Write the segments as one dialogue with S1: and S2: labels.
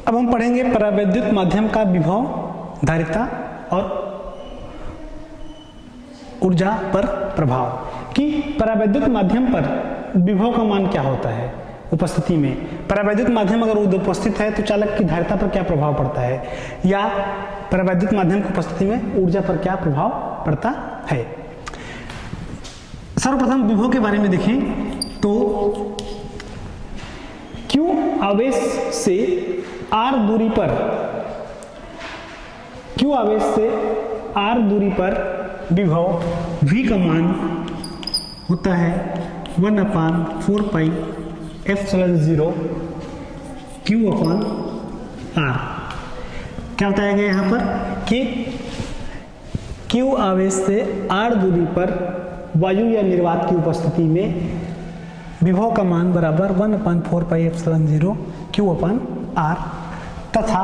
S1: अब हम पढ़ेंगे परावैद्युत माध्यम का विभव, धारिता और ऊर्जा पर प्रभाव, कि परावैद्युत माध्यम पर विभव का मान क्या होता है उपस्थिति में। परावैद्युत माध्यम अगर उपस्थित है तो चालक की धारिता पर क्या प्रभाव पड़ता है, या परावैद्युत माध्यम की उपस्थिति में ऊर्जा पर क्या प्रभाव पड़ता है। सर्वप्रथम विभव के बारे में देखें तो Q आवेश से R दूरी पर, Q आवेश से R दूरी पर विभव V का मान होता है 1/4 पाई ε0 Q/R। क्या बताया गया यहाँ पर कि Q आवेश से R दूरी पर वायु या निर्वात की उपस्थिति में विभव का मान बराबर 1/4 पाई ε0 Q/R, तथा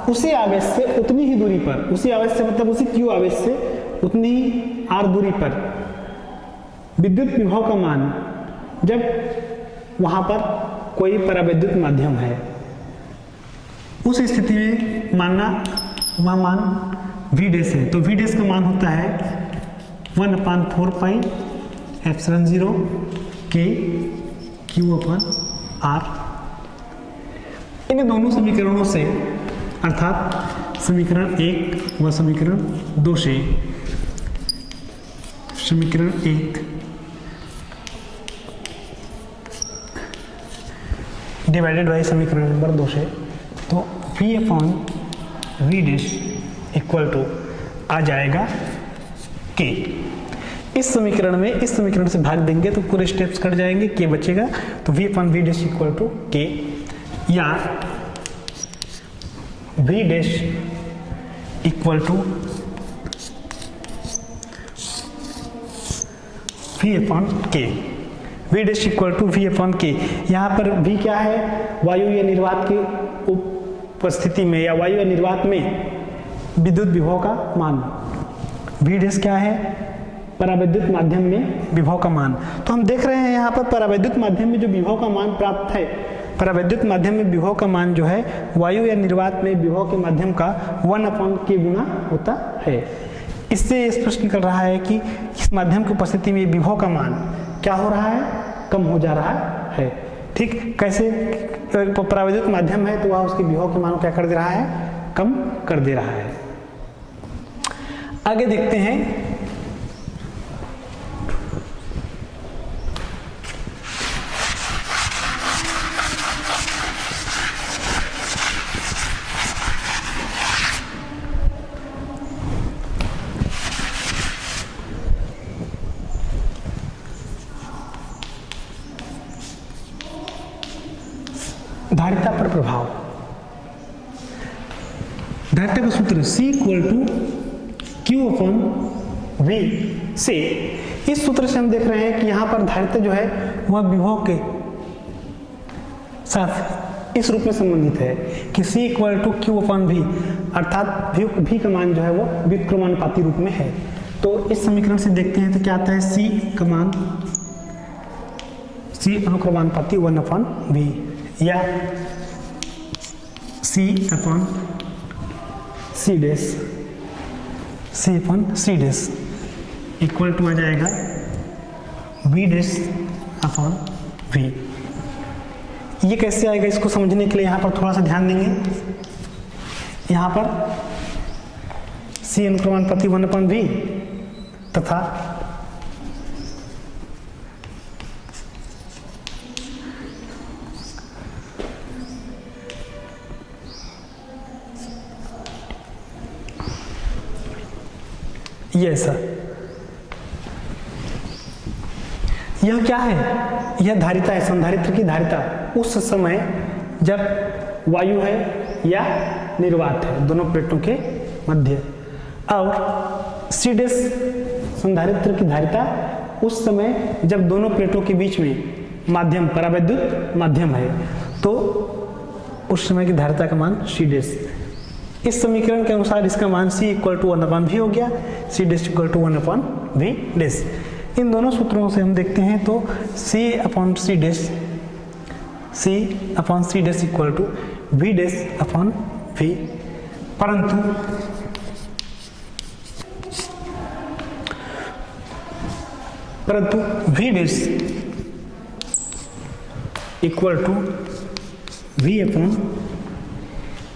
S1: उसी आवेश से उतनी ही दूरी पर, उसी आवेश से मतलब उसी Q आवेश से उतनी ही R दूरी पर विद्युत विभव का मान, जब वहां पर कोई परावैद्युत माध्यम है, उस स्थिति में मानना वह मान V डैश है, तो V डैश का मान होता है 1/4 पाई ε0 K Q/R। इन दोनों समीकरणों से, अर्थात समीकरण 1 व समीकरण 2 से, समीकरण 1 डिवाइडेड बाई समीकरण नंबर 2 से, तो V/V डैश इक्वल टू आ जाएगा K। इस समीकरण में इस समीकरण से भाग देंगे तो पूरे स्टेप्स कट जाएंगे, K बचेगा, तो V/V dash equal to K, या V dash equal to V/K, V dash equal to V/K। यहाँ पर V क्या है, वायु या निर्वात की उपस्थिति में या वायु या निर्वात में विद्युत विभव का मान। V डैश क्या है, परावैद्युत माध्यम में विभव का मान। तो हम देख रहे हैं यहाँ पर परावैद्युत माध्यम में जो विभव का मान प्राप्त है, परावैद्युत माध्यम में विभव का मान जो है वायु या निर्वात में विभव के माध्यम का 1/K गुना होता है। इससे स्पष्ट निकल रहा है कि इस माध्यम की उपस्थिति में विभव का मान क्या हो रहा है, कम हो जा रहा है। ठीक, कैसे, परावैद्युत माध्यम है तो वह उसके विभव के मान को क्या कर दे रहा है, कम कर दे रहा है। आगे देखते हैं, धारिता पर प्रभाव। धारिता का सूत्र C = Q/V से, इस सूत्र से हम देख रहे हैं कि यहाँ पर धारिता जो है वह विभव के साथ इस रूप में संबंधित है कि C = Q/V, अर्थात V का मान जो है वो व्युत्क्रमानुपाती रूप में है। तो इस समीकरण से देखते हैं तो क्या आता है, C का मान, C अनुक्रमानुपाती 1/V, या C/C dash, C/C dash equal to आ जाएगा V डैश/V। ये कैसे आएगा, इसको समझने के लिए यहाँ पर थोड़ा सा ध्यान देंगे। यहाँ पर C अनुक्रमानुपाती 1/V तथा ये ऐसा, यह क्या है, यह धारिता है, संधारित्र की धारिता उस समय जब वायु है या निर्वात है, दोनों प्लेटों के मध्य। और C डैश संधारित्र की धारिता उस समय जब दोनों प्लेटों के बीच में माध्यम, परावैद्युत माध्यम है, तो उस समय की धारिता का मान C डैश। इस समीकरण के अनुसार इसका मान C = 1/V हो गया, C डैश = 1/V डैश। इन दोनों सूत्रों से हम देखते हैं तो C/C dash equal to V dash upon V, परंतु V dash equal to V upon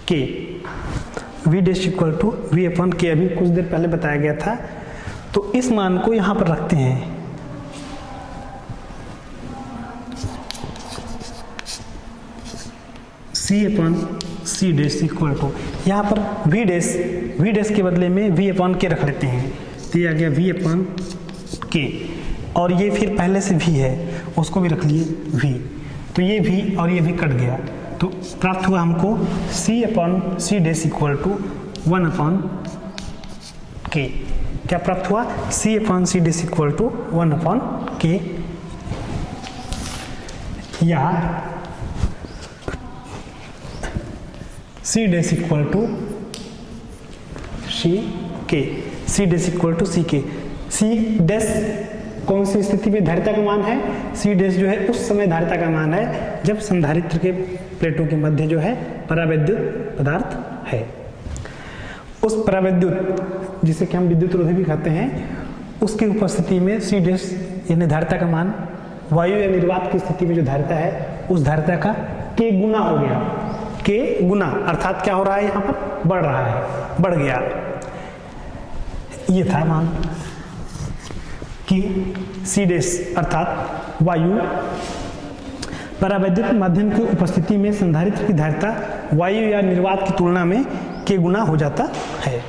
S1: K, V dash equal to V upon K अभी कुछ देर पहले बताया गया था। तो इस मान को यहां पर रखते हैं, C upon C dash equal to, यहाँ पर वी डैश के बदले में वी अपॉन के रख लेते हैं, तो ये आ गया वी अपॉन के, और ये फिर पहले से वी है उसको भी रख लिए वी, तो ये वी और ये भी कट गया, तो प्राप्त हुआ हमको C upon C dash equal to 1 upon K. क्या प्राप्त हुआ? C upon C dash equal to 1 upon K, या C dash equal to C K, C dash equal to C K. C dash कौन सी स्थिति में धारिता का मान है? सी डैश जो है उस समय धारिता का मान है जब संधारित्र के प्लेटों के मध्य जो है परावैद्युत पदार्थ है। उस परावैद्युत, जिसे कि हम विद्युत रोधी भी कहते हैं, उसकी उपस्थिति में सी डैश यानी धारिता का मान वायु या निर्वात की स्थिति में जो धारिता है उस धारिता का के गुना हो गया, के गुना, अर्थात क्या हो रहा है यहाँ पर? बढ़ रहा है, बढ़ गया। ये था मान कि सी डैश अर्थात वायु परावैद्युत माध्यम की उपस्थिति में संधारित्र की धारिता वायु या निर्वात की तुलना में के गुना हो जाता है।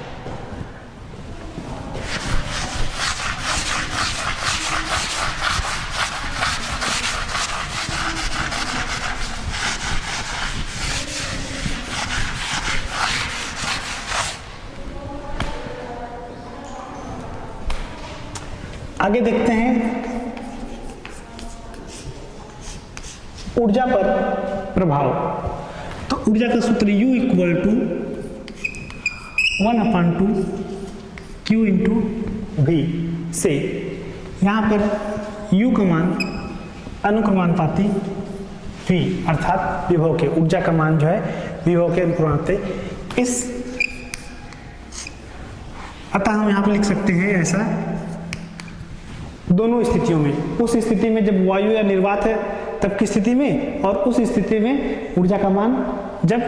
S1: आगे देखते हैं ऊर्जा पर प्रभाव। तो ऊर्जा का सूत्र U equal to 1/2 Q into V से, यहाँ पर U का मान अनुक्रमानुपाती V अर्थात विभव के, ऊर्जा का मान जो है विभव के अनुक्रमानुपाती, इस अतः हम यहाँ पर लिख सकते हैं ऐसा, दोनों स्थितियों में, उस स्थिति में जब वायु या निर्वात है तब की स्थिति में, और उस स्थिति में ऊर्जा का मान जब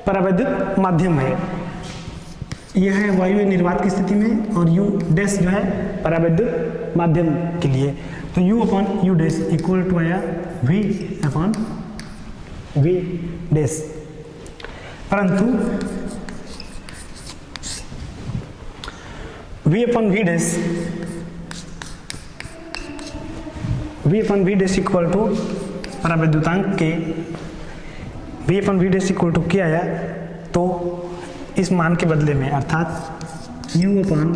S1: परावैद्युत माध्यम है। यह है वायु या निर्वात की स्थिति में, और U डैश जो है परावैद्युत माध्यम के लिए। तो U upon U dash equal to आया V अपॉन V डैश, परंतु V upon V dash, V upon V dash equal to परावैद्युतांक K, V upon V dash equal to क्या आया, तो इस मान के बदले में अर्थात U upon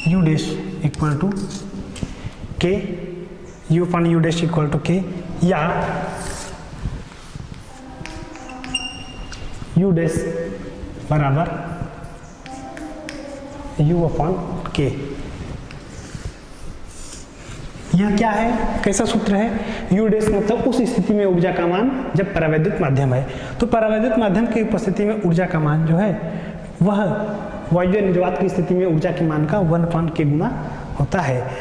S1: U dash equal to K, U upon U dash equal to K, या U डैश बराबर U अपन के। यह क्या है, कैसा सूत्र है? U डैश मतलब उस स्थिति में ऊर्जा का मान जब परावैद्युत माध्यम है। तो परावैद्युत माध्यम की उपस्थिति में ऊर्जा का मान जो है वह वायु या निर्वात की स्थिति में ऊर्जा के मान का 1 के गुना होता है,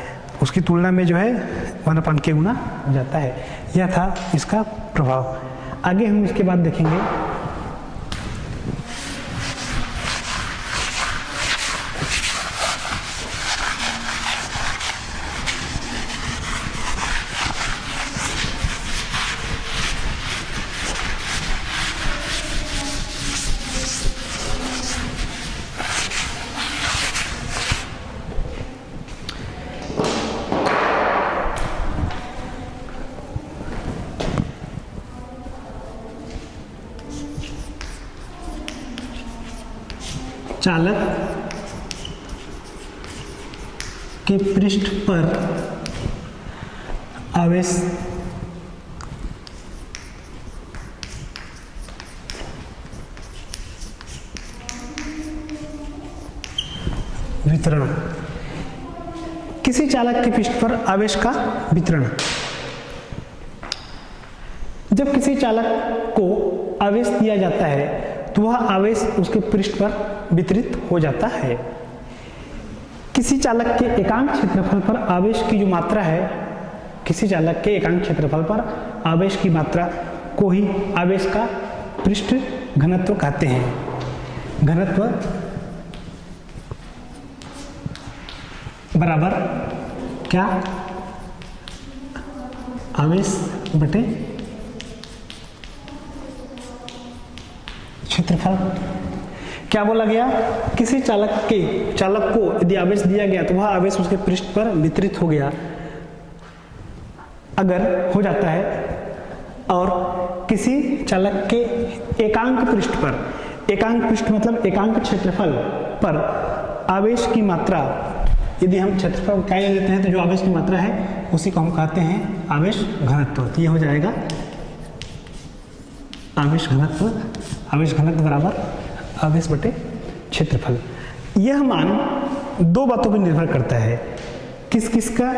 S1: उसकी तुलना में जो है 1 के गुना हो जाता है। यह था इसका प्रभाव। आगे हम इसके बाद देखेंगे चालक के पृष्ठ पर आवेश वितरण, किसी चालक के पृष्ठ पर आवेश का वितरण। जब किसी चालक को आवेश दिया जाता है तो वह आवेश उसके पृष्ठ पर वितरित हो जाता है। किसी चालक के एकांक क्षेत्रफल पर आवेश की जो मात्रा है, किसी चालक के एकांक क्षेत्रफल पर आवेश की मात्रा को ही आवेश का पृष्ठ घनत्व कहते हैं। घनत्व बराबर क्या? आवेश बटे क्षेत्रफल। क्या बोला गया? किसी चालक को यदि आवेश दिया गया तो वह आवेश उसके पृष्ठ पर वितरित हो गया, अगर हो जाता है, और किसी चालक के एकांक पृष्ठ पर, एकांक पृष्ठ मतलब एकांक क्षेत्रफल पर आवेश की मात्रा, यदि हम क्षेत्रफल क्या ले लेते हैं तो जो आवेश की मात्रा है उसी को हम कहते हैं आवेश घनत्व। तो ये हो जाएगा आवेश घनत्व। आवेश घनत्व बराबर आवेश बटे क्षेत्रफल। यह मान दो बातों पर निर्भर करता है। किस किस का?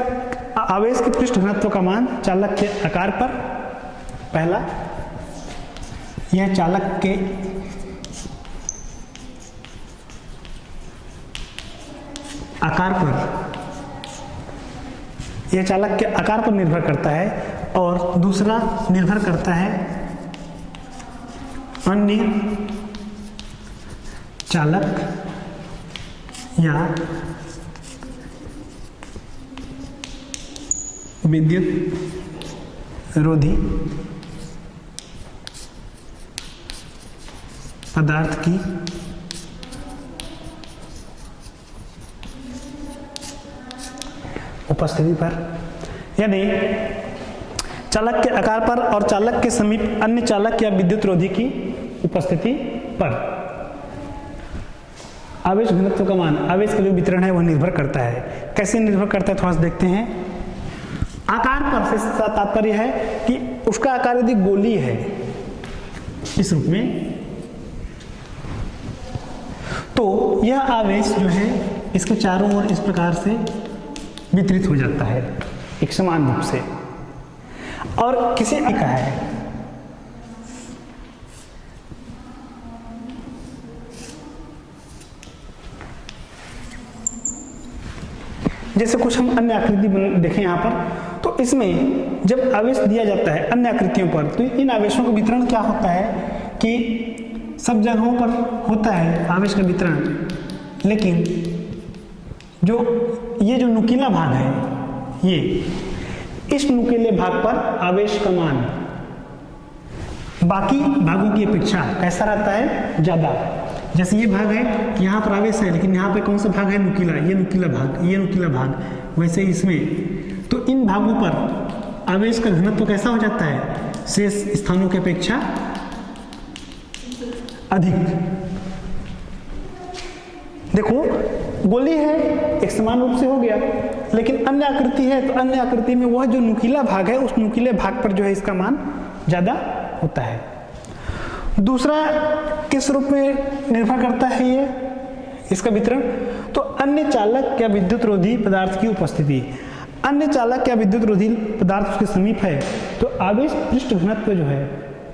S1: आवेश के पृष्ठ घनत्व का मान चालक के आकार पर। पहला, यह चालक के आकार पर, यह चालक के आकार पर निर्भर करता है, और दूसरा निर्भर करता है अन्य चालक या विद्युत रोधी पदार्थ की उपस्थिति पर। यानी चालक के आकार पर और चालक के समीप अन्य चालक या विद्युत रोधी की उपस्थिति पर आवेश घनत्व का मान, आवेश का जो वितरण है वह निर्भर करता है। कैसे निर्भर करता है थोड़ा सा देखते हैं। आकार पर से तात्पर्य है कि उसका आकार यदि गोली है इस रूप में, तो यह आवेश जो है इसके चारों ओर इस प्रकार से वितरित हो जाता है एक समान रूप से। और किसी का है जैसे कुछ हम अन्य आकृति देखें यहाँ पर, तो इसमें जब आवेश दिया जाता है अन्य आकृतियों पर, तो इन आवेशों का वितरण क्या होता है कि सब जगहों पर होता है आवेश का वितरण, लेकिन ये जो नुकीला भाग है, ये इस नुकीले भाग पर आवेश का मान बाकी भागों की अपेक्षा कैसा रहता है? ज्यादा। जैसे ये भाग है, यहाँ पर आवेश है, लेकिन यहाँ पे कौन सा भाग है? नुकीला। ये नुकीला भाग, ये नुकीला भाग। वैसे इसमें तो इन भागों पर आवेश का घनत्व कैसा हो जाता है? शेष स्थानों की अपेक्षा अधिक। देखो, गोली है एक समान रूप से हो गया, लेकिन अन्य आकृति है तो अन्य आकृति में वह जो नुकीला भाग है उस नुकीले भाग पर जो है इसका मान ज्यादा होता है। दूसरा किस रूप में निर्भर करता है ये इसका वितरण? तो अन्य चालक या विद्युत रोधी पदार्थ की उपस्थिति। अन्य चालक या विद्युत रोधी पदार्थ उसके समीप है तो आवेश पृष्ठ घनत्व जो है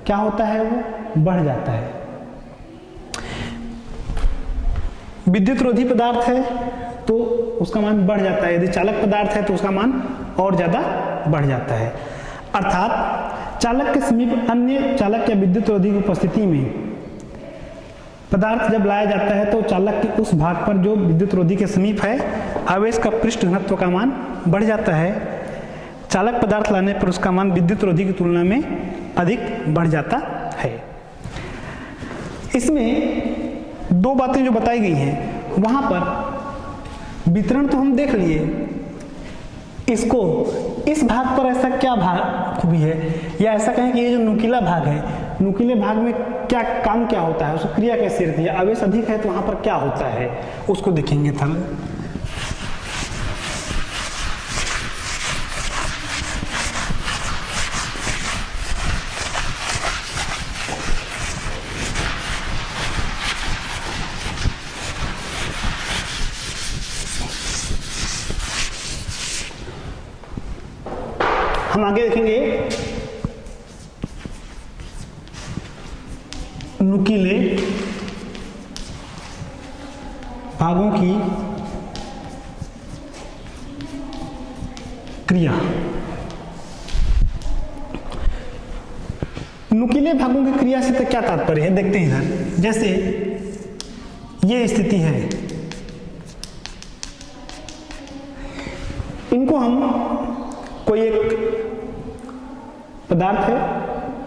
S1: क्या होता है? वो बढ़ जाता है। विद्युत रोधी पदार्थ है तो उसका मान बढ़ जाता है, यदि चालक पदार्थ है तो उसका मान और ज्यादा बढ़ जाता है। अर्थात चालक के समीप अन्य चालक या विद्युत रोधी की उपस्थिति में पदार्थ जब लाया जाता है तो चालक के उस भाग पर जो विद्युत रोधी के समीप है आवेश का पृष्ठ घनत्व का मान बढ़ जाता है। चालक पदार्थ लाने पर उसका मान विद्युत रोधी की तुलना में अधिक बढ़ जाता है। इसमें दो बातें जो बताई गई हैं, वहां पर वितरण तो हम देख लिए, इसको इस भाग पर ऐसा क्या भाग खूबी है, या ऐसा कहें कि ये जो नुकीला भाग है, नुकीले भाग में क्या काम क्या होता है, उसकी क्रिया कैसी रहती है, आवेश अधिक है तो वहां पर क्या होता है उसको देखेंगे था। हम आगे देखेंगे की क्रिया। नुकीले भागों की क्रिया से तो क्या तात्पर्य है, देखते हैं इधर। जैसे ये स्थिति है, इनको हम कोई एक पदार्थ है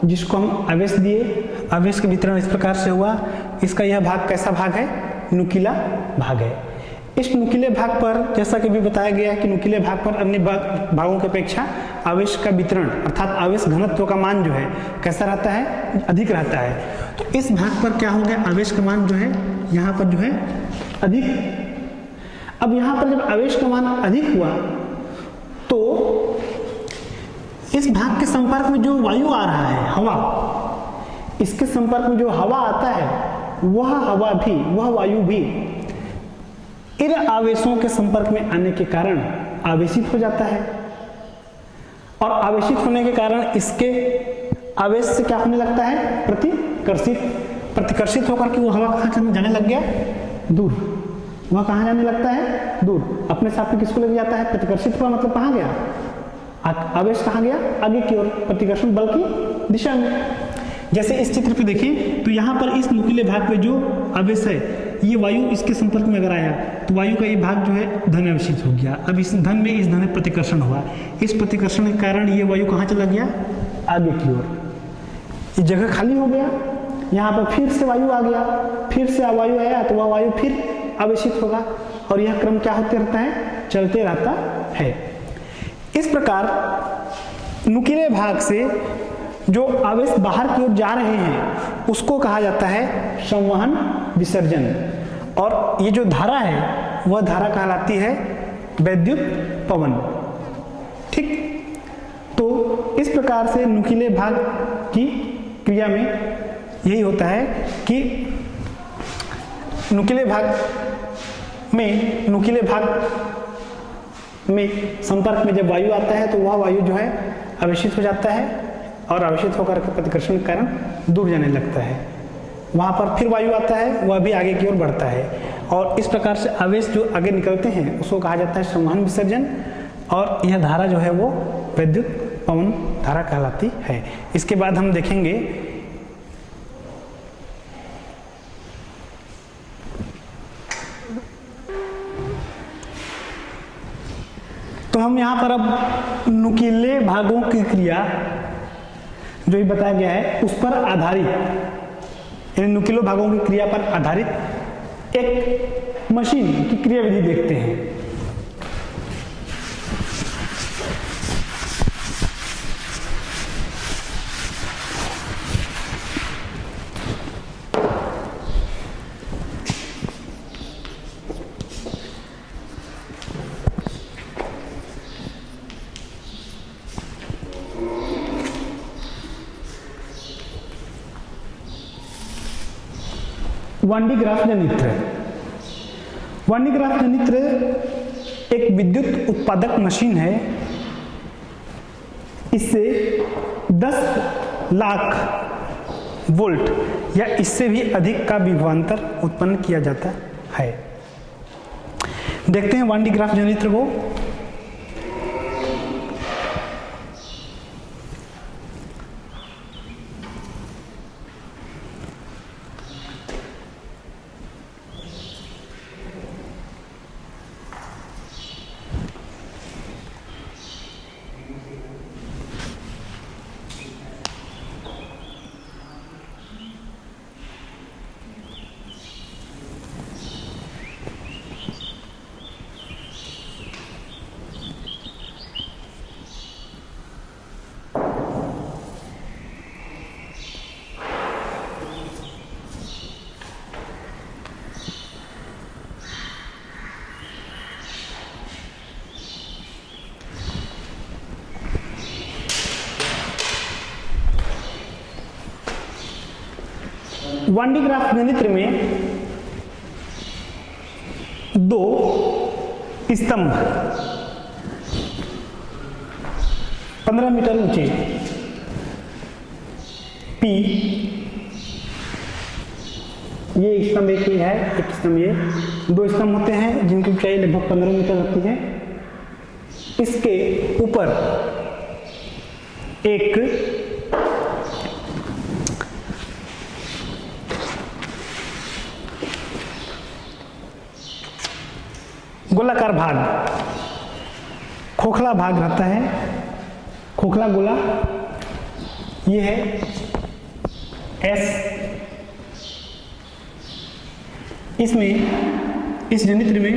S1: जिसको हम आवेश दिए, आवेश का वितरण इस प्रकार से हुआ, इसका यह भाग कैसा भाग है, नुकीला भाग है। इस नुकीले भाग पर जैसा कि भी बताया गया कि नुकीले भाग पर अन्य भागों की अपेक्षा आवेश का वितरण अर्थात आवेश घनत्व का मान जो है कैसा रहता है, अधिक रहता है। तो इस भाग पर क्या हो गया, आवेश का मान जो है यहाँ पर जो है अधिक। अब यहाँ पर जब आवेश का मान अधिक हुआ तो इस भाग के संपर्क में जो वायु आ रहा है, हवा, इसके संपर्क में जो हवा आता है वह हवा भी, वह वायु भी इन आवेशों के संपर्क में आने के कारण आवेशित हो जाता है। और आवेशित होने के कारण इसके आवेश से क्या होने लगता है, प्रतिकर्षित होकर के वो हवा कहाँ जाने लग गया, दूर। वह कहाँ जाने लगता है, दूर। अपने साथ में किसको लेके जाता है, प्रतिकर्षित हुआ, मतलब कहाँ गया, आवेश कहाँ गया, आगे की ओर, प्रतिकर्षण बल की दिशा में। जैसे इस चित्र पे देखें तो यहाँ पर इस नुकीले भाग पे जो आवेश है, ये वायु इसके संपर्क में अगर आया तो वायु का ये भाग जो है धन आवेशित हो गया। अब इस धन में इस धन में प्रतिकर्षण हुआ, इस प्रतिकर्षण के कारण ये वायु कहाँ चला गया, आगे की ओर। ये जगह खाली हो गया, यहाँ पर फिर से वायु आ गया, फिर से वायु आया तो वह वायु फिर आवेशित होगा और यह क्रम क्या होते रहता है, चलते रहता है। इस प्रकार नुकीले भाग से जो आवेश बाहर की ओर जा रहे हैं उसको कहा जाता है संवहन विसर्जन, और ये जो धारा है वह धारा कहलाती है वैद्युत पवन। ठीक, तो इस प्रकार से नुकीले भाग की क्रिया में यही होता है कि नुकीले भाग में संपर्क में जब वायु आता है तो वह वायु जो है आवेशित हो जाता है और आवेशित होकर के प्रतिकर्षण के कारण दूर जाने लगता है। वहाँ पर फिर वायु आता है, वह भी आगे की ओर बढ़ता है और इस प्रकार से आवेश जो आगे निकलते हैं उसको कहा जाता है संवहन विसर्जन, और यह धारा जो है वो वैद्युत पवन धारा कहलाती है। इसके बाद हम देखेंगे तो हम यहाँ पर अब नुकीले भागों की क्रिया जो ही बताया गया है उस पर आधारित, यानी नुकीले भागों की क्रिया पर आधारित एक मशीन की क्रियाविधि देखते हैं। वांडीग्राफ जनित्र। वांडीग्राफ जनित्र एक विद्युत उत्पादक मशीन है। इससे 10 लाख वोल्ट या इससे भी अधिक का विभवांतर उत्पन्न किया जाता है। देखते हैं वांडीग्राफ जनित्र को। वांडीग्राफ जनित्र में 2 स्तंभ 15 मीटर ऊंचे P, ये स्तंभ एक ही है, एक स्तंभ, ये 2 स्तंभ होते हैं जिनकी ऊंचाई लगभग 15 मीटर होती है। इसके ऊपर एक गोलाकार भाग, खोखला भाग रहता है, खोखला गोला, ये है एस। इसमें इस जनित्र में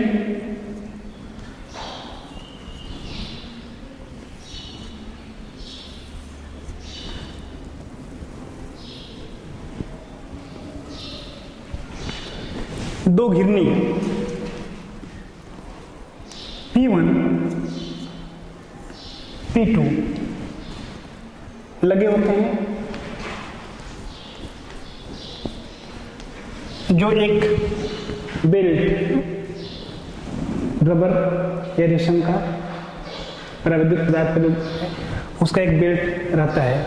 S1: दो घिरनी P1 P2 लगे होते हैं, जो एक बेल्ट रबर या रेशम का प्राविधिक पदार्थ का उसका एक बेल्ट रहता है,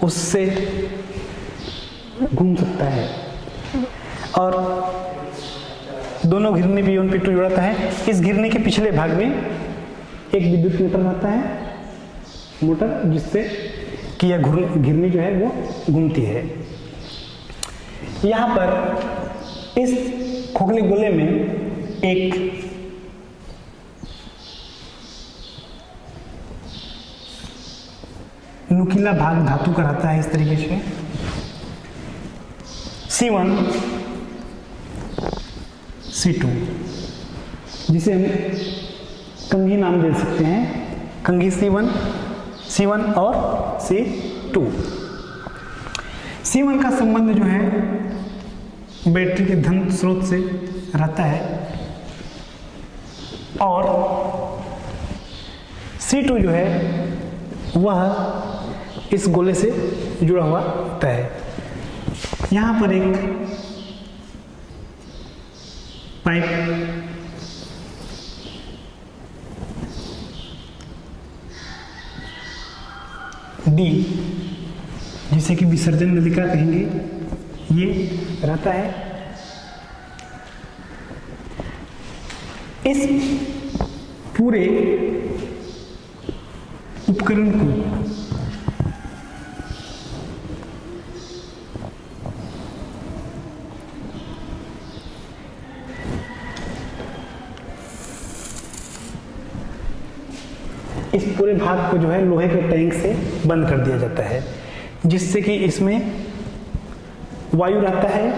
S1: उससे घूम सकता है। और दोनों घिरनी P1 P2 जोड़ता है। इस घिरनी के पिछले भाग में एक विद्युत मोटर रहता है, मोटर जिससे कि यह घिरनी जो है वो घूमती है। यहाँ पर इस खोखले गोले में एक नुकीला भाग धातु का रहता है, इस तरीके से C1 C2, जिसे हम कंघी नाम दे सकते हैं, कंघी C1 और C2। C1 का संबंध जो है बैटरी के धन स्रोत से रहता है और C2 जो है वह इस गोले से जुड़ा हुआ होता है। यहाँ पर एक पाइप D, जिसे कि विसर्जन नलिका कहेंगे, ये रहता है। इस पूरे उपकरण को इस पूरे भाग को जो है लोहे के टैंक से बंद कर दिया जाता है, जिससे कि इसमें वायु रहता है।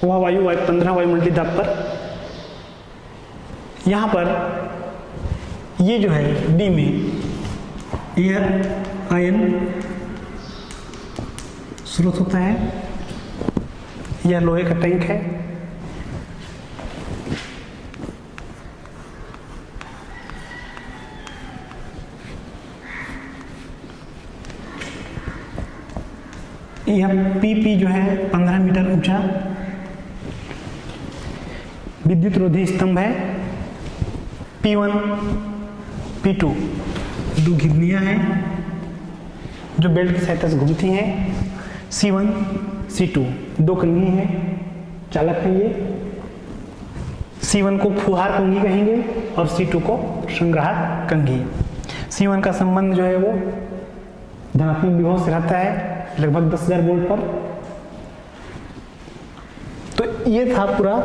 S1: वह वायु 15 वायुमंडलीय दाब पर, यहाँ पर ये जो है डी में यह आयन स्रोत होता है, यह लोहे का टैंक है। यह PP जो है 15 मीटर ऊंचा विद्युत रोधी स्तंभ है। P1 P2 दो घिरनियां हैं जो बेल्ट की सहायता से घूमती हैं। C1 C2 दो कंघी हैं, चालक है ये। C1 को फुहार कंघी कहेंगे और C2 को संग्राहक कंघी। C1 का संबंध जो है वो धनात्मक विभव से रहता है, लगभग 10,000 वोल्ट पर। तो ये था पूरा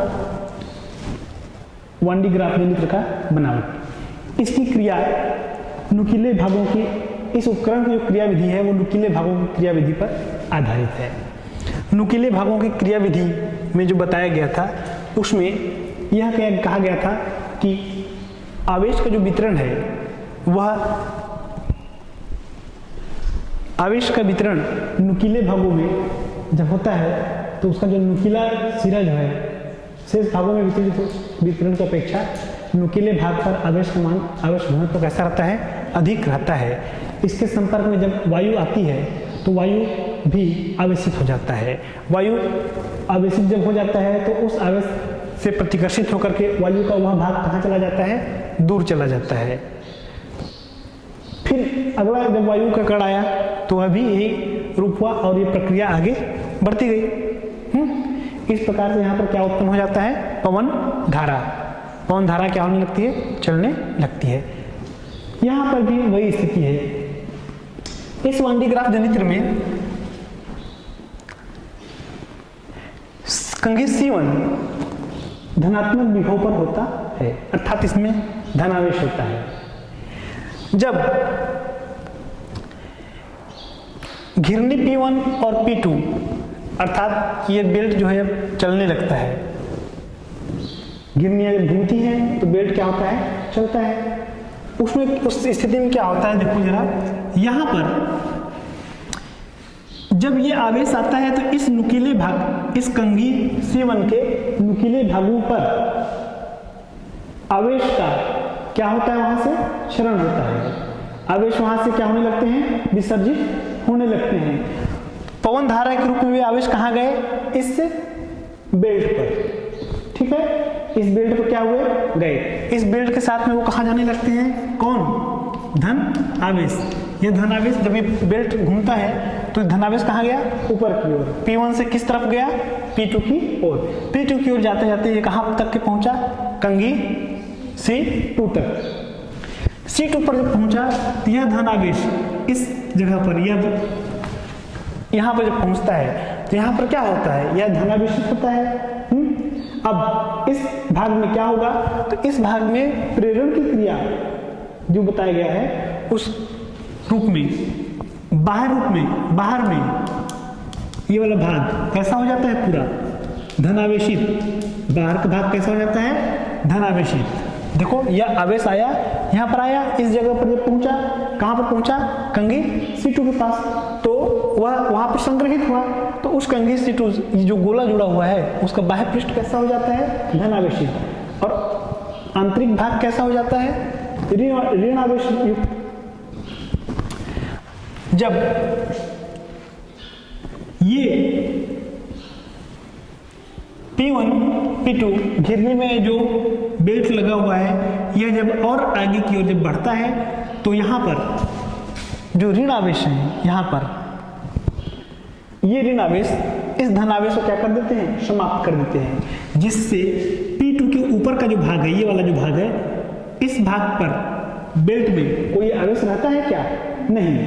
S1: 1D ग्राफ यंत्र का बनावट। इसकी क्रिया नुकीले भागों की, इस उपकरण की जो क्रिया विधि है वो नुकीले भागों की क्रिया विधि पर आधारित है। नुकीले भागों की क्रिया विधि में जो बताया गया था उसमें यह क्या कहा गया था कि आवेश का जो वितरण है वह आवेश का वितरण नुकीले भागों में जब होता है तो उसका जो नुकीला सिरा जो है शेष भागों में वितरण की अपेक्षा नुकीले भाग पर आवेश का मान, आवेश घनत्व तो कैसा रहता है, अधिक रहता है। इसके संपर्क में जब वायु आती है तो वायु भी आवेशित हो जाता है। वायु आवेशित जब हो जाता है तो उस आवेश से प्रतिकर्षित होकर के वायु का वह भाग कहाँ चला जाता है, दूर चला जाता है। फिर अगला जब वायु का कण आया तो वह भी यही रूप हुआ और ये प्रक्रिया आगे बढ़ती गई। इस प्रकार से यहाँ पर क्या उत्पन्न हो जाता है, पवन धारा। पवन धारा क्या होने लगती है, चलने लगती है। यहाँ पर भी वही स्थिति है। इस 1D ग्राफ जनित्र में कंघी C1 धनात्मक विभव पर होता है, अर्थात इसमें धनावेश होता है। जब घिरनी P1 और P2 अर्थात ये बेल्ट जो है चलने लगता है, घिरनियां जब घूमती हैं तो बेल्ट क्या होता है, चलता है। उसमें उस स्थिति में क्या होता है, देखो जरा, यहाँ पर जब ये आवेश आता है तो इस नुकीले भाग, इस कंघी C1 के नुकीले भागों पर आवेश का क्या होता है, वहां से क्षरण होता है। आवेश वहां से क्या होने लगते हैं, विसर्जित होने लगते हैं। पवन धारा के रूप में वे आवेश कहाँ गए, इस बेल्ट पर, ठीक है, इस बेल्ट पर क्या हुए, गए। इस बेल्ट के साथ में वो कहाँ जाने लगते हैं, कौन, धन आवेश। ये धन आवेश जब ये बेल्ट घूमता है तो धनावेश कहाँ गया, ऊपर की ओर। P1 से किस तरफ गया, P2 की ओर। P2 की ओर जाते जाते ये कहाँ तक के पहुंचा, कंघी C2 तक। C2 पर जब पहुंचा तो यह धनावेश इस जगह पर, यहाँ पर जब पहुंचता है तो यहाँ पर क्या होता है, यह धनावेशित होता है। अब इस भाग में क्या होगा, तो इस भाग में प्रेरण की क्रिया जो बताया गया है उस रूप में, बाहर रूप में, बाहर में ये वाला भाग कैसा हो जाता है, पूरा धनावेशित। बाहर का भाग कैसा हो जाता है, धनावेशित। देखो यह आवेश आया, यहाँ पर आया, इस जगह पर जब पहुंचा, कहाँ पर पहुंचा, कंघी C2 के पास, तो वह वहां पर संग्रहित हुआ। तो उस कंघी C2 जो गोला जुड़ा हुआ है उसका बाह्य पृष्ठ कैसा हो जाता है, धनावेशित, और आंतरिक भाग कैसा हो जाता है, ऋण आवेशित युक्त। जब ये P1 P2 घिरनी में जो बेल्ट लगा हुआ है, यह जब और आगे की ओर जब बढ़ता है तो यहाँ पर जो ऋण आवेश है, यहाँ पर ये ऋण आवेश इस धनावेश को क्या कर देते हैं, समाप्त कर देते हैं, जिससे P2 के ऊपर का जो भाग है, ये वाला जो भाग है, इस भाग पर बेल्ट में कोई आवेश रहता है क्या, नहीं।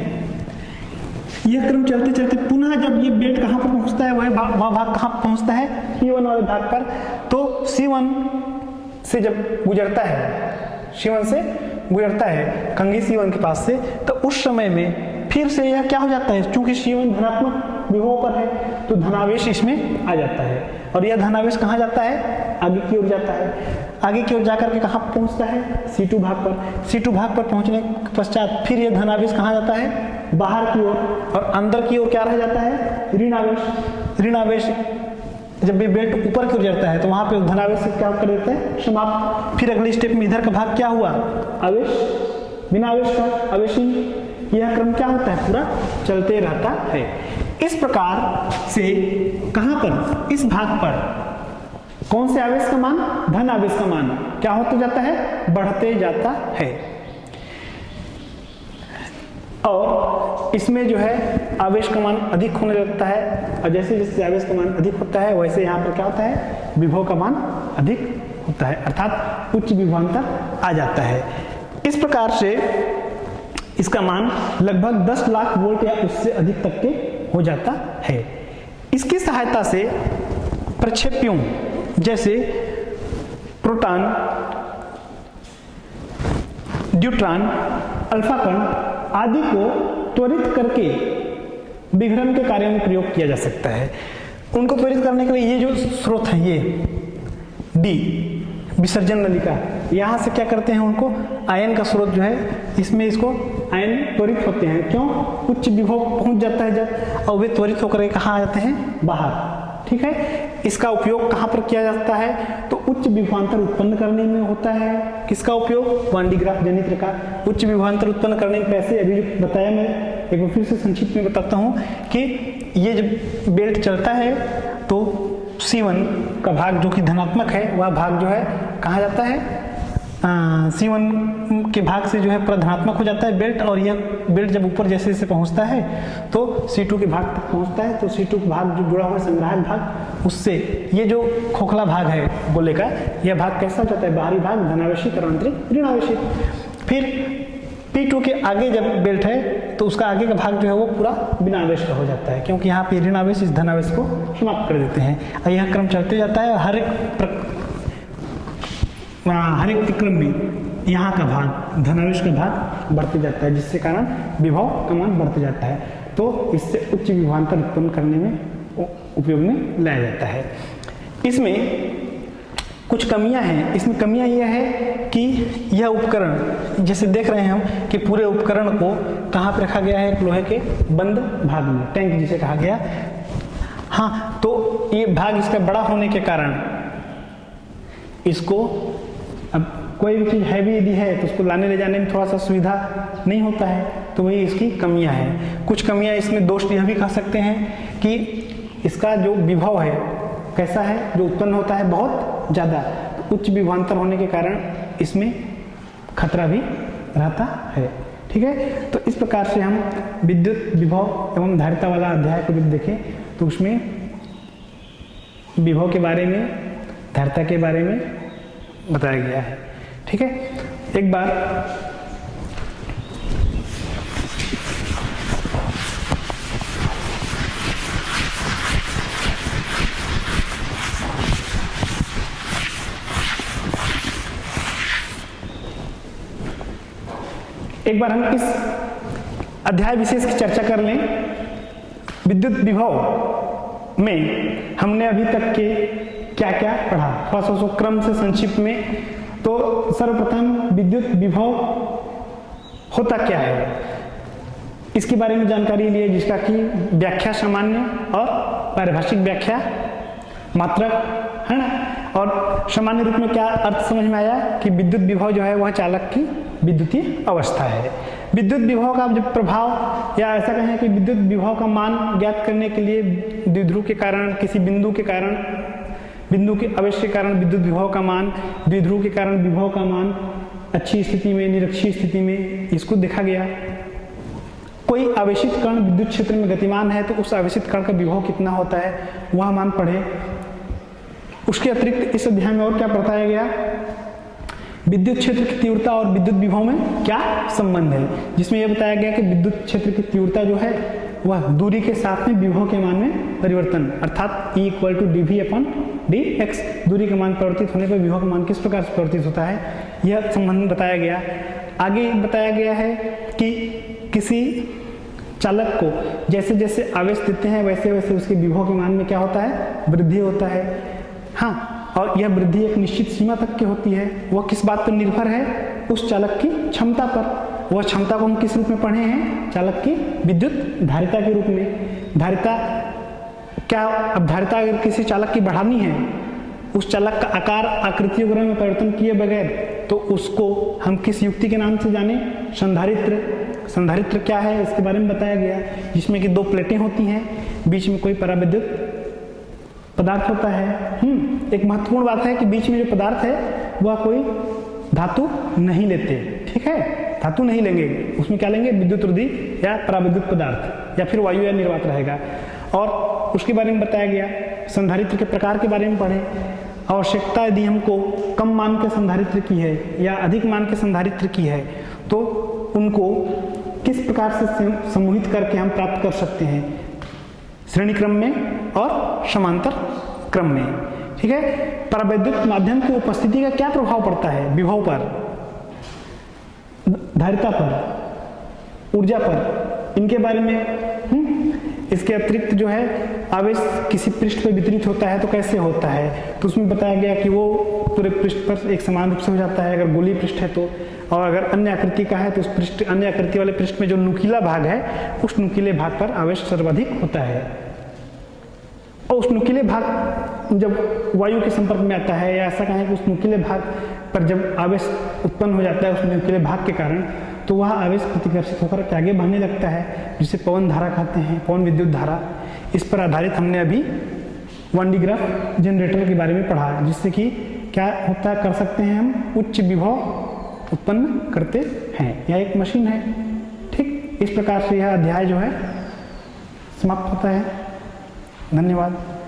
S1: यह क्रम चलते चलते पुनः जब ये बेल्ट कहाँ पर पहुंचता है, वह भाग कहाँ पहुंचता है, P1 वाले भाग पर। तो C1 से जब गुजरता है, C1 से गुजरता है कंघी C1 के पास से, तो उस समय में फिर से यह क्या हो जाता है, चूंकि C1 धनात्मक विभव पर है तो धनावेश इसमें आ जाता है, और यह धनावेश कहाँ जाता है, आगे की ओर जाता है। आगे की ओर जाकर के कहाँ पहुंचता है, C2 भाग पर। C2 भाग पर पहुंचने के पश्चात फिर यह धनावेश कहाँ जाता है, बाहर की ओर, और अंदर की ओर क्या रह जाता है, ऋण आवेश। ऋण आवेश जब ये बेल्ट ऊपर की ओर जाता है तो वहां पे धनावेश से क्या कर देते हैं, समाप्त। फिर अगले स्टेप में इधर का भाग क्या हुआ, आवेश, बिना आवेश का आवेशहीन। यह क्रम क्या होता है, पूरा चलते रहता है। इस प्रकार से कहां पर, इस भाग पर कौन से आवेश का मान, धन आवेश का मान क्या होते जाता है, बढ़ते जाता है। और इसमें जो है आवेश का मान अधिक होने लगता है, और जैसे जैसे आवेश का मान अधिक होता है वैसे यहाँ पर क्या होता है, विभव का मान अधिक होता है, अर्थात उच्च विभवांतर आ जाता है। इस प्रकार से इसका मान लगभग 10 लाख वोल्ट या उससे अधिक तक के हो जाता है। इसकी सहायता से प्रक्षेप्यों जैसे प्रोटॉन, न्यूट्रॉन, अल्फा कण आदि को त्वरित करके विघटन के कार्यों में प्रयोग किया जा सकता है। उनको त्वरित करने के लिए ये जो स्रोत है, ये डी विसर्जन नलिका, यहाँ से क्या करते हैं, उनको आयन का स्रोत जो है, इसमें इसको आयन त्वरित होते हैं। क्यों, उच्च विभव पहुंच जाता है जब, और वे त्वरित होकर कहाँ आ जाते हैं, बाहर। ठीक है, इसका उपयोग कहाँ पर किया जाता है, तो उच्च विभवांतर उत्पन्न करने में होता है। किसका उपयोग, 1D ग्राफ जनित्र का उच्च विभवांतर उत्पन्न करने में। कैसे, अभी जो बताया मैं एक बार फिर से संक्षिप्त में बताता हूँ कि ये जब बेल्ट चलता है तो C1 का भाग जो कि धनात्मक है, वह भाग जो है कहाँ जाता है, C1 के भाग से जो है पूरा धनात्मक हो जाता है बेल्ट, और यह बेल्ट जब ऊपर जैसे जैसे पहुंचता है तो C2 के भाग तक पहुंचता है। तो C2 का भाग जो जुड़ा हुआ है संग्राहक भाग, उससे ये जो खोखला भाग है गोले का, यह भाग कैसा हो जाता है, बाहरी भाग धनावेशित और आंतरिक ऋणावेशित। फिर P2 के आगे जब बेल्ट है तो उसका आगे का भाग जो है वो पूरा बिना आवेश का हो जाता है, क्योंकि यहाँ पे ऋण आवेश इस धनावेश को समाप्त कर देते हैं। और यह क्रम चलते जाता है, हर एक क्रम में यहाँ का भाग धनावेश का भाग बढ़ते जाता है, जिससे कारण विभव का मान बढ़ते जाता है। तो इससे उच्च विभवांतर उत्पन्न करने में उपयोग में लाया जाता है। इसमें कुछ कमियां हैं। इसमें कमियां यह है कि यह उपकरण, जैसे देख रहे हैं हम कि पूरे उपकरण को कहाँ पे रखा गया है, एक लोहे के बंद भाग में, टैंक जिसे कहा गया। हाँ, तो ये भाग इसका बड़ा होने के कारण इसको, अब कोई भी चीज़ हैवी यदि है तो उसको लाने ले जाने में थोड़ा सा सुविधा नहीं होता है, तो वही इसकी कमियां हैं। कुछ कमियां इसमें दोष यह भी कह सकते हैं कि इसका जो विभव है कैसा है, जो उत्पन्न होता है बहुत ज़्यादा, तो उच्च विभवांतर होने के कारण इसमें खतरा भी रहता है। ठीक है, तो इस प्रकार से हम विद्युत विभव एवं धारिता वाला अध्याय को जब देखें तो उसमें विभव के बारे में, धारिता के बारे में बताया गया है। ठीक है, एक बार हम इस अध्याय विशेष की चर्चा कर लें। विद्युत विभव में हमने अभी तक के क्या क्या पढ़ा, थोड़ा सा क्रम से संक्षिप्त में। तो सर्वप्रथम विद्युत विभव होता क्या है, इसके बारे में जानकारी लिए, जिसका कि व्याख्या सामान्य और पारिभाषिक व्याख्या, मात्रक, है ना। और सामान्य रूप में क्या अर्थ समझ में आया कि विद्युत विभव जो है वह चालक की विद्युतीय अवस्था है। विद्युत विभव का जब प्रभाव, या ऐसा कहें कि विद्युत विभव का मान ज्ञात करने के लिए द्विध्रुव के कारण, किसी बिंदु के कारण, बिंदु के आवेश के कारण विद्युत विभव का मान, द्विध्रुव के कारण विभव का मान, अच्छी स्थिति में, निरक्षीय स्थिति में, इसको देखा गया। कोई आवेशित कण विद्युत क्षेत्र में गतिमान है तो उस आवेशित कण का विभव कितना होता है वह मान पढ़े। उसके अतिरिक्त इस अध्याय में और क्या बताया गया, विद्युत क्षेत्र की तीव्रता और विद्युत विभव में क्या संबंध है, जिसमें यह बताया गया कि विद्युत क्षेत्र की तीव्रता जो है वह दूरी के साथ में विभव के मान में परिवर्तन, अर्थात E = dV/dx, दूरी का मान परिवर्तित होने पर विभव का मान किस प्रकार से परिवर्तित होता है, यह संबंध बताया गया। आगे बताया गया है कि किसी चालक को जैसे जैसे आवेश देते हैं वैसे वैसे उसके विभव के मान में क्या होता है, वृद्धि होता है। हाँ, और यह वृद्धि एक निश्चित सीमा तक की होती है। वह किस बात पर निर्भर है, उस चालक की क्षमता पर। वह क्षमता को हम किस रूप में पढ़े हैं, चालक की विद्युत धारिता के रूप में। धारिता क्या, अब धारिता अगर किसी चालक की बढ़ानी है, उस चालक का आकार, आकृति वगैरह में परिवर्तन किए बगैर, तो उसको हम किस युक्ति के नाम से जाने, संधारित्र। संधारित्र क्या है इसके बारे में बताया गया, जिसमें कि दो प्लेटें होती हैं, बीच में कोई पराविद्युत पदार्थ होता है। एक महत्वपूर्ण बात है कि बीच में जो पदार्थ है वह कोई धातु नहीं लेते। ठीक है, धातु नहीं लेंगे, उसमें क्या लेंगे, विद्युत रुधि या पराविद्युत पदार्थ, या फिर वायु या निर्वात रहेगा। और उसके बारे में बताया गया। संधारित्र के प्रकार के बारे में पढ़े। आवश्यकता यदि हमको कम मान के संधारित्र की है या अधिक मान के संधारित्र की है तो उनको किस प्रकार से समूहित करके हम प्राप्त कर सकते हैं, श्रेणी क्रम में और समांतर क्रम में। ठीक है, परावैद्युत माध्यम की उपस्थिति का क्या प्रभाव पड़ता है विभव पर, धारिता पर, ऊर्जा पर, इनके बारे में। इसके अतिरिक्त जो है आवेश किसी पृष्ठ पर वितरित होता है तो कैसे होता है, तो उसमें बताया गया कि वो पूरे पृष्ठ पर एक समान रूप से हो जाता है अगर गोलीय पृष्ठ है तो, और अगर अन्य आकृति का है तो उस पृष्ठ, अन्य आकृति वाले पृष्ठ में जो नुकीला भाग है उस नुकीले भाग पर आवेश सर्वाधिक होता है। और उस नुकीले भाग जब वायु के संपर्क में आता है, या ऐसा कहें कि उस नुकीले भाग पर जब आवेश उत्पन्न हो जाता है उस नुकीले भाग के कारण, तो वह आवेश प्रतिकर्षित होकर के आगे बढ़ने लगता है, जिसे पवन धारा कहते हैं, पवन विद्युत धारा। इस पर आधारित हमने अभी वान डी ग्राफ जनरेटर के बारे में पढ़ा, जिससे कि क्या होता है, कर सकते हैं हम, उच्च विभव उत्पन्न करते हैं। यह एक मशीन है। ठीक, इस प्रकार से यह अध्याय जो है समाप्त होता है। धन्यवाद।